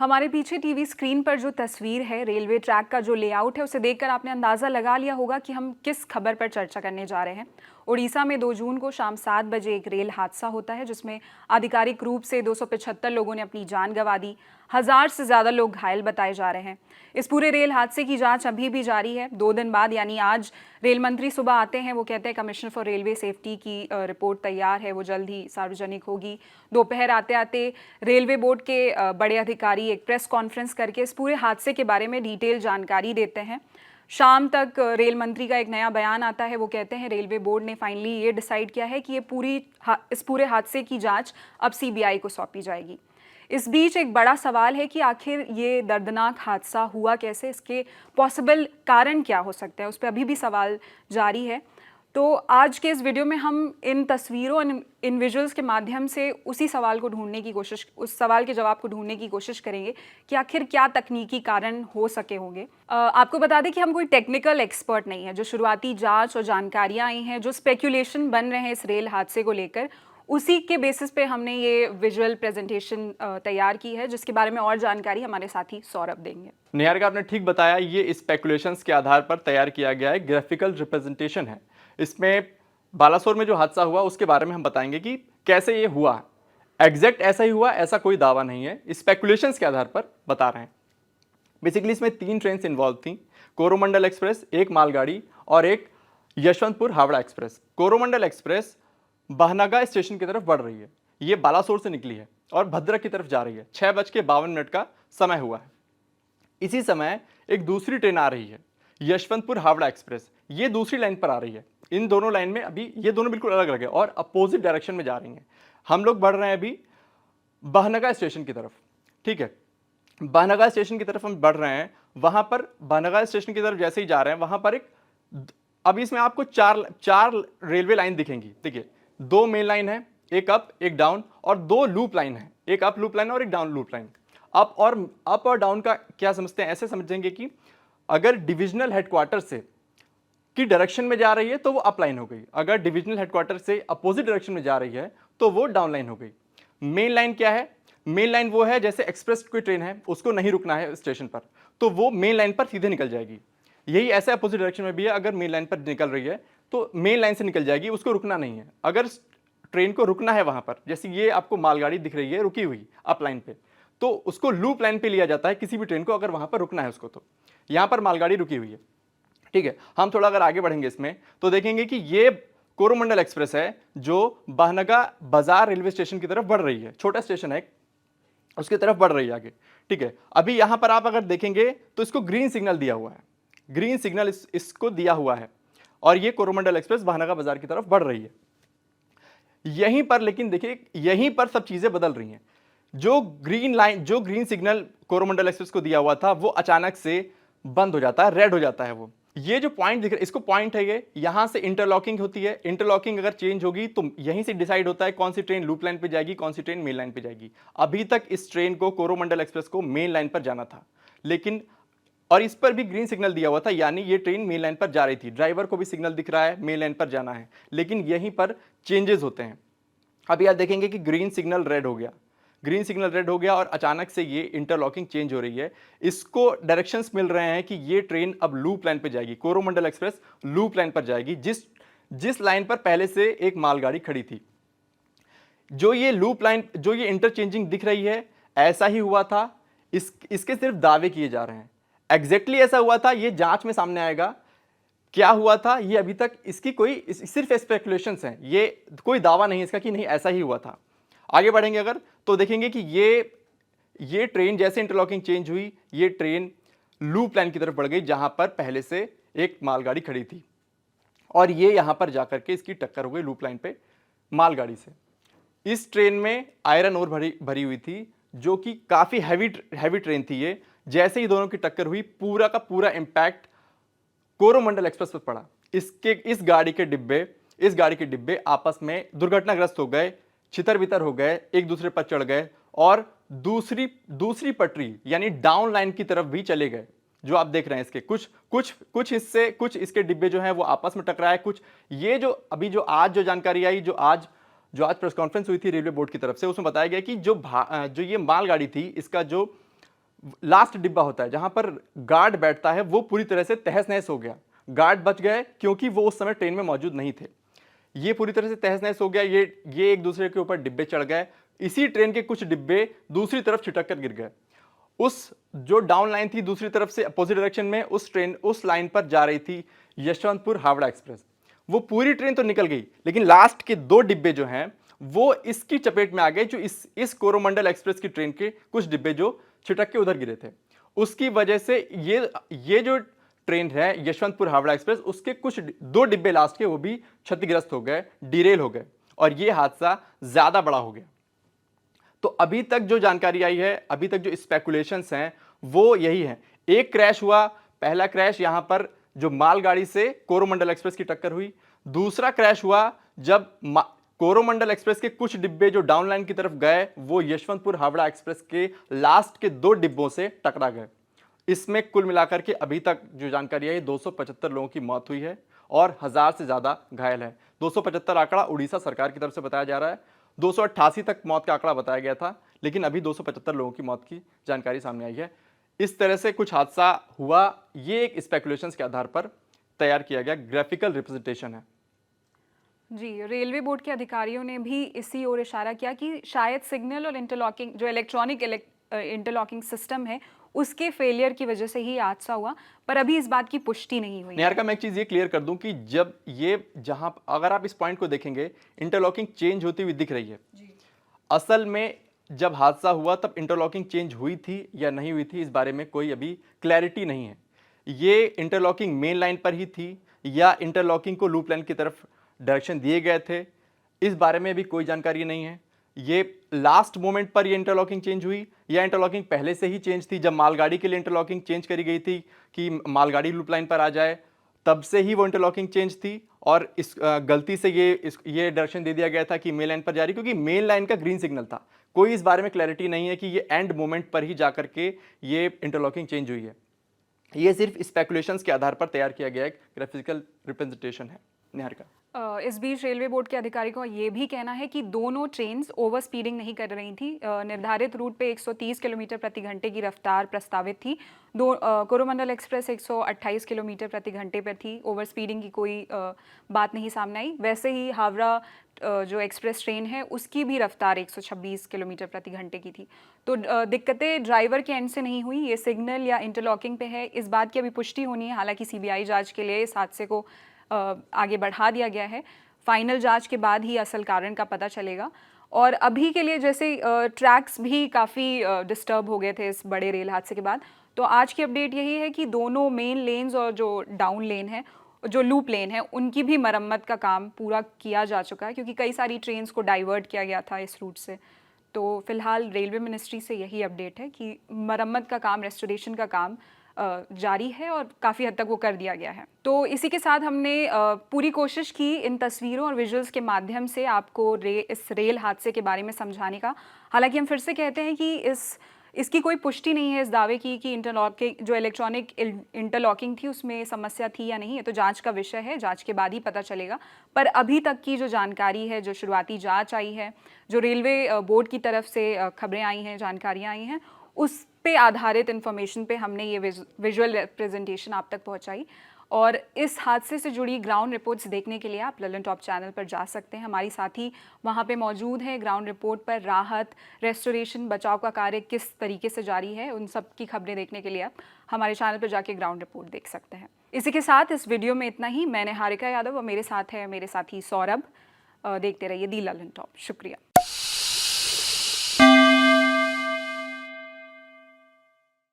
हमारे पीछे TV screen पर जो तस्वीर है, रेलवे ट्रैक का जो लेआउट है, उसे देखकर आपने अंदाज़ा लगा लिया होगा कि हम किस खबर पर चर्चा करने जा रहे हैं। उड़ीसा में 2 जून को शाम 7 बजे एक रेल हादसा होता है, जिसमें आधिकारिक रूप से 275 लोगों ने अपनी जान गंवा दी। 1000 से ज़्यादा लोग घायल बताए जा रहे हैं। इस पूरे रेल हादसे की जांच अभी भी जारी है। 2 दिन बाद यानी आज रेल मंत्री सुबह आते हैं। वो कहते हैं कमिश्नर फॉर रेलवे सेफ्टी की रिपोर्ट तैयार है, वो जल्द ही सार्वजनिक होगी। दोपहर आते आते रेलवे बोर्ड के बड़े अधिकारी एक प्रेस कॉन्फ्रेंस करके इस पूरे हादसे के बारे में डिटेल जानकारी देते हैं। शाम तक रेल मंत्री का एक नया बयान आता है। वो कहते हैं रेलवे बोर्ड ने फाइनली ये डिसाइड किया है कि इस पूरे हादसे की जांच अब सीबीआई को सौंपी जाएगी। इस बीच एक बड़ा सवाल है कि आखिर ये दर्दनाक हादसा हुआ कैसे, इसके पॉसिबल कारण क्या हो सकते हैं, उस पर अभी भी सवाल जारी है। तो आज के इस वीडियो में हम इन तस्वीरों इन विजुअल्स के माध्यम से उसी सवाल को ढूंढने की कोशिश उस सवाल के जवाब को ढूंढने की कोशिश करेंगे कि आखिर क्या तकनीकी कारण हो सके होंगे। आपको बता दें कि हम कोई टेक्निकल एक्सपर्ट नहीं है। जो शुरुआती जांच और जानकारियां आई हैं, जो स्पेक्यूलेशन बन रहे हैं इस रेल हादसे को लेकर, उसी के बेसिस पे हमने ये विजुअल प्रेजेंटेशन तैयार की है, जिसके बारे में और जानकारी हमारे साथी सौरभ देंगे। निहारिका, आपने ठीक बताया, ये स्पेकुलेशंस के आधार पर तैयार किया गया है, ग्राफिकल रिप्रेजेंटेशन है। इसमें बालासोर में जो हादसा हुआ उसके बारे में हम बताएंगे कि कैसे ये हुआ। एग्जैक्ट ऐसा ही हुआ ऐसा कोई दावा नहीं है, स्पेकुलेशंस के आधार पर बता रहे हैं। बेसिकली इसमें 3 ट्रेन इन्वॉल्व थी, कोरोमंडल एक्सप्रेस, एक मालगाड़ी और एक Yeshwantpur Howrah express. Coromandel express Bahanaga station की तरफ बढ़ रही है। ये बालासोर से निकली है और भद्रक की तरफ जा रही है। 6:52 का समय हुआ है। इसी समय एक दूसरी ट्रेन आ रही है, यशवंतपुर हावड़ा एक्सप्रेस। ये दूसरी लाइन पर आ रही है। इन दोनों लाइन में अभी ये दोनों बिल्कुल अलग अलग है और अपोजिट डायरेक्शन में जा रही हैं। हम लोग बढ़ रहे हैं अभी बहनगा स्टेशन की तरफ। ठीक है, बहनगा स्टेशन की तरफ हम बढ़ रहे हैं। वहां पर बहनगा स्टेशन की तरफ जैसे ही जा रहे हैं, वहां पर एक अभी इसमें आपको चार रेलवे लाइन दिखेंगी। देखिए, 2 मेन लाइन है, एक अप एक डाउन, और 2 लूप लाइन है, एक अप लूप लाइन और एक डाउन लूप लाइन। अप और डाउन का क्या समझते हैं? ऐसे समझेंगे कि अगर डिविजनल हेडक्वार्टर से की डायरेक्शन में जा रही है तो वो अप लाइन हो गई, अगर डिविजनल हेडक्वार्टर से अपोजिट डायरेक्शन में जा रही है तो वो डाउन लाइन हो गई। मेन लाइन क्या है? मेन लाइन वो है जैसे एक्सप्रेस कोई ट्रेन है, उसको नहीं रुकना है स्टेशन पर, तो वो मेन लाइन पर सीधे निकल जाएगी। यही ऐसे अपोजिट डायरेक्शन में भी है, अगर मेन लाइन पर निकल रही है तो मेन लाइन से निकल जाएगी, उसको रुकना नहीं है। अगर ट्रेन को रुकना है वहां पर, जैसे ये आपको मालगाड़ी दिख रही है रुकी हुई अप लाइन पे, तो उसको लूप लाइन पे लिया जाता है किसी भी ट्रेन को, अगर वहां पर रुकना है उसको। तो यहां पर मालगाड़ी रुकी हुई है। ठीक है, हम थोड़ा अगर आगे बढ़ेंगे इसमें तो देखेंगे कि ये कोरोमंडल एक्सप्रेस है जो बहनगा बाजार रेलवे स्टेशन की तरफ बढ़ रही है। छोटा स्टेशन है, उसकी तरफ बढ़ रही है आगे। ठीक है, अभी यहां पर आप अगर देखेंगे तो इसको ग्रीन सिग्नल दिया हुआ है, ग्रीन सिग्नल इसको दिया हुआ है, और ये कोरोमंडल एक्सप्रेस बहनगा बाजार की तरफ बढ़ रही है। यहीं पर लेकिन देखिए, यहीं पर सब चीजें बदल रही हैं। जो ग्रीन सिग्नल कोरोमंडल एक्सप्रेस को दिया हुआ था वो अचानक से बंद हो जाता है, रेड हो जाता है। वो ये जो पॉइंट दिख रहा है, इसको पॉइंट है, ये यहां से इंटरलॉकिंग होती है। इंटरलॉकिंग अगर चेंज होगी तो यहीं से डिसाइड होता है कौन सी ट्रेन लूप लाइन पे जाएगी, कौन सी ट्रेन मेन लाइन पे जाएगी। अभी तक इस ट्रेन को, कोरोमंडल एक्सप्रेस को, मेन लाइन पर जाना था, लेकिन और इस पर भी ग्रीन सिग्नल दिया हुआ था, यानी ये ट्रेन मेन लाइन पर जा रही थी। ड्राइवर को भी सिग्नल दिख रहा है मेन लाइन पर जाना है, लेकिन यहीं पर चेंजेस होते हैं। अभी आप देखेंगे कि ग्रीन सिग्नल रेड हो गया, ग्रीन सिग्नल रेड हो गया, और अचानक से ये इंटरलॉकिंग चेंज हो रही है। इसको डायरेक्शंस मिल रहे हैं कि ये ट्रेन अब लूप लाइन पर जाएगी, कोरोमंडल एक्सप्रेस लूप लाइन पर जाएगी, जिस लाइन पर पहले से एक मालगाड़ी खड़ी थी। जो ये लूप लाइन, जो ये इंटरचेंजिंग दिख रही है, ऐसा ही हुआ था। इसके सिर्फ दावे किए जा रहे हैं। एग्जैक्टली ऐसा हुआ था ये जांच में सामने आएगा। क्या हुआ था ये अभी तक इसकी कोई सिर्फ स्पेकुलेशंस हैं, ये कोई दावा नहीं इसका कि नहीं ऐसा ही हुआ था। आगे बढ़ेंगे अगर तो देखेंगे कि ये ट्रेन जैसे इंटरलॉकिंग चेंज हुई, ये ट्रेन लूप लाइन की तरफ बढ़ गई जहां पर पहले से एक मालगाड़ी खड़ी थी, और ये यहां पर जाकर के इसकी टक्कर हो गई लूप लाइन पे मालगाड़ी से। इस ट्रेन में आयरन ओर भरी हुई थी, जो कि काफी हैवी ट्रेन थी ये। जैसे ही दोनों की टक्कर हुई, पूरा का पूरा इंपैक्ट कोरोमंडल एक्सप्रेस पर पड़ा। इस गाड़ी के डिब्बे आपस में दुर्घटनाग्रस्त हो गए, छितर-बितर हो गए, एक दूसरे पर चढ़ गए, और दूसरी पटरी यानी डाउन लाइन की तरफ भी चले गए। जो आप देख रहे हैं इसके कुछ हिस्से, कुछ इसके डिब्बे जो हैं वो आपस में टकराए। कुछ ये जो अभी जो जानकारी आई, जो आज प्रेस कॉन्फ्रेंस हुई थी रेलवे बोर्ड की तरफ से, उसमें बताया गया कि जो ये मालगाड़ी थी, इसका जो लास्ट डिब्बा होता है जहां पर गार्ड बैठता है, वो पूरी तरह से तहस नहस हो गया। गार्ड बच गए क्योंकि वो उस समय ट्रेन में मौजूद नहीं थे। ये पूरी तरह से तहस नहस हो गया। ये एक दूसरे के ऊपर डिब्बे चढ़ गए। इसी ट्रेन के कुछ डिब्बे दूसरी तरफ छिटक कर गिर गए। उस जो डाउन लाइन थी दूसरी तरफ से अपोजिट डायरेक्शन में, उस लाइन पर जा रही थी यशवंतपुर हावड़ा एक्सप्रेस। वो पूरी ट्रेन तो निकल गई, लेकिन लास्ट के 2 डिब्बे जो हैं वो इसकी चपेट में आ गए, जो इस कोरोमंडल एक्सप्रेस की ट्रेन के कुछ डिब्बे जो छिटक के उधर गिरे थे। उसकी वजह से ये जो ट्रेन है यशवंतपुर हावड़ा एक्सप्रेस, उसके कुछ 2 डिब्बे लास्ट के वो भी क्षतिग्रस्त हो गए, डिरेल हो गए, और ये हादसा ज्यादा बड़ा हो गया। तो अभी तक जो जानकारी आई है, अभी तक जो स्पेकुलेशंस हैं वो यही है। एक क्रैश हुआ, पहला क्रैश यहां पर जो मालगाड़ी से कोरोमंडल एक्सप्रेस की टक्कर हुई। दूसरा क्रैश हुआ जब कोरोमंडल एक्सप्रेस के कुछ डिब्बे जो डाउन लाइन की तरफ गए वो यशवंतपुर हावड़ा एक्सप्रेस के लास्ट के 2 डिब्बों से टकरा गए। इसमें कुल मिलाकर के अभी तक जो जानकारी है 275 लोगों की मौत हुई है और 1000 से ज्यादा घायल है। 275 आंकड़ा उड़ीसा सरकार की तरफ से बताया जा रहा है। 288 तक मौत का आंकड़ा बताया गया था, लेकिन अभी 275 लोगों की मौत की जानकारी सामने आई है। इस तरह से कुछ हादसा हुआ, ये एक स्पेकुलेशंस के आधार पर तैयार किया गया ग्राफिकल रिप्रेजेंटेशन है। जी, रेलवे बोर्ड के अधिकारियों ने भी इसी ओर इशारा किया कि शायद सिग्नल और इंटरलॉकिंग जो इलेक्ट्रॉनिक इंटरलॉकिंग सिस्टम है उसके फेलियर की वजह से ही हादसा हुआ, पर अभी इस बात की पुष्टि नहीं हुई है। निहारिका, मैं एक चीज ये क्लियर कर दूं कि जब ये जहां अगर आप इस पॉइंट को देखेंगे, इंटरलॉकिंग चेंज होती हुई दिख रही है। असल में जब हादसा हुआ तब इंटरलॉकिंग चेंज हुई थी या नहीं हुई थी, इस बारे में कोई अभी क्लैरिटी नहीं है। ये इंटरलॉकिंग मेन लाइन पर ही थी या इंटरलॉकिंग को लूप लाइन की तरफ डायरेक्शन दिए गए थे, इस बारे में भी कोई जानकारी नहीं है। ये लास्ट मोमेंट पर ये इंटरलॉकिंग चेंज हुई या इंटरलॉकिंग पहले से ही चेंज थी, जब मालगाड़ी के लिए इंटरलॉकिंग चेंज करी गई थी कि मालगाड़ी लूप लाइन पर आ जाए, तब से ही वो इंटरलॉकिंग चेंज थी और इस गलती से ये डायरेक्शन दे दिया गया था कि मेन लाइन पर जा रही, क्योंकि मेन लाइन का ग्रीन सिग्नल था। कोई इस बारे में क्लैरिटी नहीं है कि ये एंड मोमेंट पर ही जाकर के ये इंटरलॉकिंग चेंज हुई है। ये सिर्फ स्पेकुलेशंस के आधार पर तैयार किया गया एक ग्राफिकल रिप्रेजेंटेशन है। निहारिका, इस बीच रेलवे बोर्ड के अधिकारी का ये भी कहना है कि दोनों ट्रेन्स ओवर स्पीडिंग नहीं कर रही थी। निर्धारित रूट पे 130 किलोमीटर प्रति घंटे की रफ्तार प्रस्तावित थी। कोरोमंडल एक्सप्रेस 128 किलोमीटर प्रति घंटे पर थी। ओवर स्पीडिंग की कोई बात नहीं सामने आई। वैसे ही हावड़ा जो एक्सप्रेस ट्रेन है उसकी भी रफ्तार 126 किलोमीटर प्रति घंटे की थी। तो दिक्कतें ड्राइवर के एंड से नहीं हुई, ये सिग्नल या इंटरलॉकिंग पे है। इस बात की अभी पुष्टि होनी है। हालांकि सीबीआई जांच के लिए इस हादसे को आगे बढ़ा दिया गया है। फाइनल जांच के बाद ही असल कारण का पता चलेगा। और अभी के लिए जैसे ट्रैक्स भी काफ़ी डिस्टर्ब हो गए थे इस बड़े रेल हादसे के बाद, तो आज की अपडेट यही है कि दोनों मेन लेन्स और जो डाउन लेन है, जो लूप लेन है, उनकी भी मरम्मत का काम पूरा किया जा चुका है, क्योंकि कई सारी ट्रेन्स को डाइवर्ट किया गया था इस रूट से। तो फिलहाल रेलवे मिनिस्ट्री से यही अपडेट है कि मरम्मत का काम, रेस्टोरेशन का काम जारी है और काफ़ी हद तक वो कर दिया गया है। तो इसी के साथ हमने पूरी कोशिश की इन तस्वीरों और विजुअल्स के माध्यम से आपको इस रेल हादसे के बारे में समझाने का। हालांकि हम फिर से कहते हैं कि इसकी कोई पुष्टि नहीं है इस दावे की कि इंटरलॉकिंग जो इलेक्ट्रॉनिक इंटरलॉकिंग थी उसमें समस्या थी या नहीं। ये तो जांच का विषय है, जांच के बाद ही पता चलेगा। पर अभी तक की जो जानकारी है, जो शुरुआती जांच आई है, जो रेलवे बोर्ड की तरफ से खबरें आई हैं, जानकारियाँ आई हैं, उस पे आधारित इन्फॉर्मेशन पे हमने ये विजुअल रिप्रेजेंटेशन आप तक पहुंचाई। और इस हादसे से जुड़ी ग्राउंड रिपोर्ट्स देखने के लिए आप ललन टॉप चैनल पर जा सकते हैं। हमारी साथी वहां पे मौजूद है। ग्राउंड रिपोर्ट पर राहत, रेस्टोरेशन, बचाव का कार्य किस तरीके से जारी है, उन सब की खबरें देखने के लिए आप हमारे चैनल पर जाके ग्राउंड रिपोर्ट देख सकते हैं। इसी के साथ इस वीडियो में इतना ही। मैंने निहारिका यादव और मेरे साथ है मेरे साथी सौरभ। देखते रहिए दी ललन टॉप। शुक्रिया।